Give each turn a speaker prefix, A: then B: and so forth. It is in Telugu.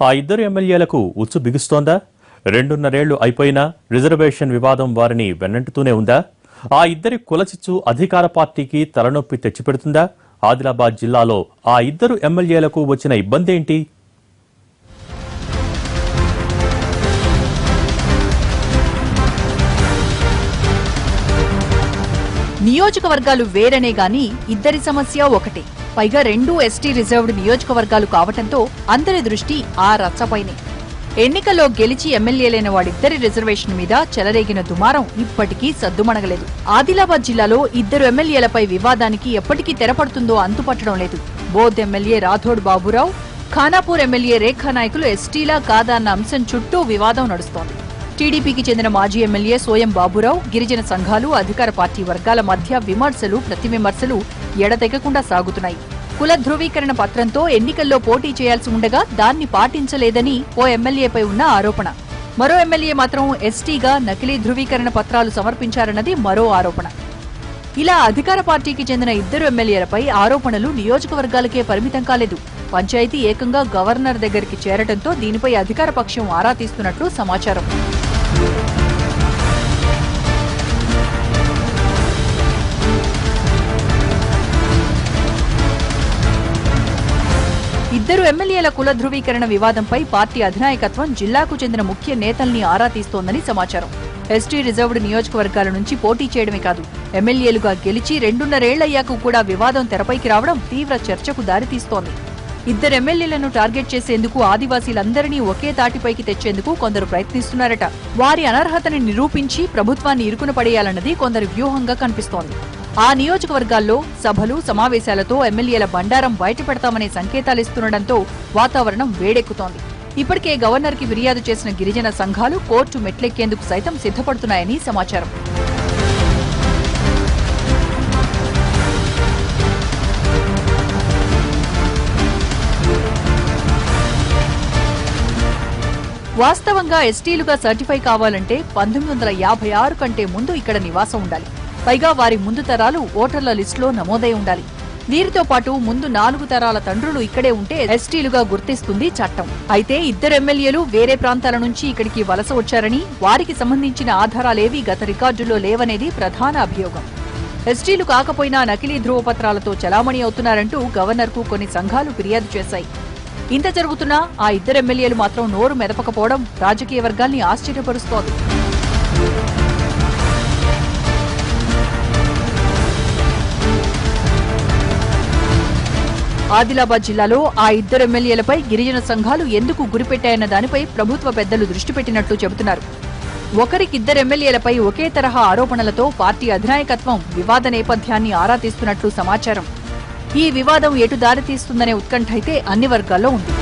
A: ఆ ఇద్దరు ఎమ్మెల్యేలకు ఉచ్చు బిగుస్తోందా? 2.5 ఏళ్లు అయిపోయినా రిజర్వేషన్ వివాదం వారిని వెన్నంటుతూనే ఉందా? ఆ ఇద్దరి కులచిచ్చు అధికార పార్టీకి తలనొప్పి తెచ్చిపెడుతుందా? ఆదిలాబాద్ జిల్లాలో ఆ ఇద్దరు ఎమ్మెల్యేలకు వచ్చిన ఇబ్బందేంటి?
B: నియోజకవర్గాలు వేరనే గాని ఇద్దరి సమస్య ఒకటే. పైగా 2 ఎస్టీ రిజర్వ్డ్ నియోజకవర్గాలు కావటంతో అందరి దృష్టి ఆ రచ్చపైనే. ఎన్నికల్లో గెలిచి ఎమ్మెల్యేలైన వాడిద్దరి రిజర్వేషన్ మీద చెలరేగిన దుమారం ఇప్పటికీ సద్దుమణగలేదు. ఆదిలాబాద్ జిల్లాలో ఇద్దరు ఎమ్మెల్యేలపై వివాదానికి ఎప్పటికీ తెరపడుతుందో అంతుపట్టడం లేదు. బోధ్ ఎమ్మెల్యే రాథోడ్ బాబురావు, ఖానాపూర్ ఎమ్మెల్యే రేఖా నాయకులు ఎస్టీలా కాదా అన్న అంశం చుట్టూ వివాదం నడుస్తోంది. టీడీపీకి చెందిన మాజీ ఎమ్మెల్యే సోయం బాబురావు, గిరిజన సంఘాలు, అధికార పార్టీ వర్గాల మధ్య విమర్శలు ప్రతివిమర్శలు ఎడతెగకుండా సాగుతున్నాయి. కుల ధృవీకరణ పత్రంతో ఎన్నికల్లో పోటీ చేయాల్సి ఉండగా దాన్ని పాటించలేదని ఓ ఎమ్మెల్యేపై ఉన్న ఆరోపణ. మరో ఎమ్మెల్యే మాత్రం ఎస్టీగా నకిలీ ధృవీకరణ పత్రాలు సమర్పించారన్నది మరో ఆరోపణ. ఇలా అధికార పార్టీకి చెందిన ఇద్దరు ఎమ్మెల్యేలపై ఆరోపణలు నియోజకవర్గాలకే పరిమితం కాలేదు. పంచాయతీ ఏకంగా గవర్నర్ దగ్గరికి చేరటంతో దీనిపై అధికార పక్షం ఆరా తీస్తున్నట్లు సమాచారం. ఇద్దరు ఎమ్మెల్యేల కుల ధృవీకరణ వివాదంపై పార్టీ అధినాయకత్వం జిల్లాకు చెందిన ముఖ్య నేతల్ని ఆరా తీస్తోందని సమాచారం. ఎస్టీ రిజర్వ్డ్ నియోజకవర్గాల నుంచి పోటీ చేయడమే కాదు, ఎమ్మెల్యేలుగా గెలిచి 2.5 ఏళ్లయ్యాక కూడా వివాదం తెరపైకి రావడం తీవ్ర చర్చకు దారితీస్తోంది. ఇద్దరు ఎమ్మెల్యేలను టార్గెట్ చేసేందుకు ఆదివాసీలందరినీ ఒకే తాటిపైకి తెచ్చేందుకు కొందరు ప్రయత్నిస్తున్నారట. వారి అనర్హతని నిరూపించి ప్రభుత్వాన్ని ఇరుకున పడేయాలన్నది కొందరి వ్యూహంగా కనిపిస్తోంది. ఆ నియోజకవర్గాల్లో సభలు, సమావేశాలతో ఎమ్మెల్యేల బండారం బయటపెడతామనే సంకేతాలిస్తుండటంతో వాతావరణం వేడెక్కుతోంది. ఇప్పటికే గవర్నర్కి ఫిర్యాదు చేసిన గిరిజన సంఘాలు కోర్టు మెట్లెక్కేందుకు సైతం సిద్ధపడుతున్నాయని సమాచారం. వాస్తవంగా ఎస్టీలుగా సర్టిఫై కావాలంటే 1956 కంటే ముందు ఇక్కడ నివాసం ఉండాలి. పైగా వారి ముందు తరాలు ఓటర్ల లిస్టులో నమోదై ఉండాలి. వీరితో పాటు ముందు 4 తరాల తండ్రులు ఇక్కడే ఉంటే ఎస్టీలుగా గుర్తిస్తుంది చట్టం. అయితే ఇద్దరు ఎమ్మెల్యేలు వేరే ప్రాంతాల నుంచి ఇక్కడికి వలస వచ్చారని, వారికి సంబంధించిన ఆధారాలేవీ గత రికార్డుల్లో లేవనేది ప్రధాన అభియోగం. ఎస్టీలు కాకపోయినా నకిలీ ధృవపత్రాలతో చలామణి అవుతున్నారంటూ గవర్నర్కు కొన్ని సంఘాలు ఫిర్యాదు చేశాయి. ఇంత జరుగుతున్నా ఆ ఇద్దరు ఎమ్మెల్యేలు మాత్రం నోరు మెదపకపోవడం రాజకీయ వర్గాల్ని ఆశ్చర్యపరుస్తోంది. ఆదిలాబాద్ జిల్లాలో ఆ ఇద్దరు ఎమ్మెల్యేలపై గిరిజన సంఘాలు ఎందుకు గురిపెట్టాయన్న దానిపై ప్రభుత్వ పెద్దలు దృష్టి పెట్టినట్టు చెబుతున్నారు. ఒకరికిద్దరు ఎమ్మెల్యేలపై ఒకే తరహా ఆరోపణలతో పార్టీ అధినాయకత్వం వివాద నేపథ్యాన్ని ఆరా తీస్తున్నట్లు సమాచారం. ఈ వివాదం ఎటు దారితీస్తుందనే ఉత్కంఠ అయితే అన్ని వర్గాల్లో ఉంది.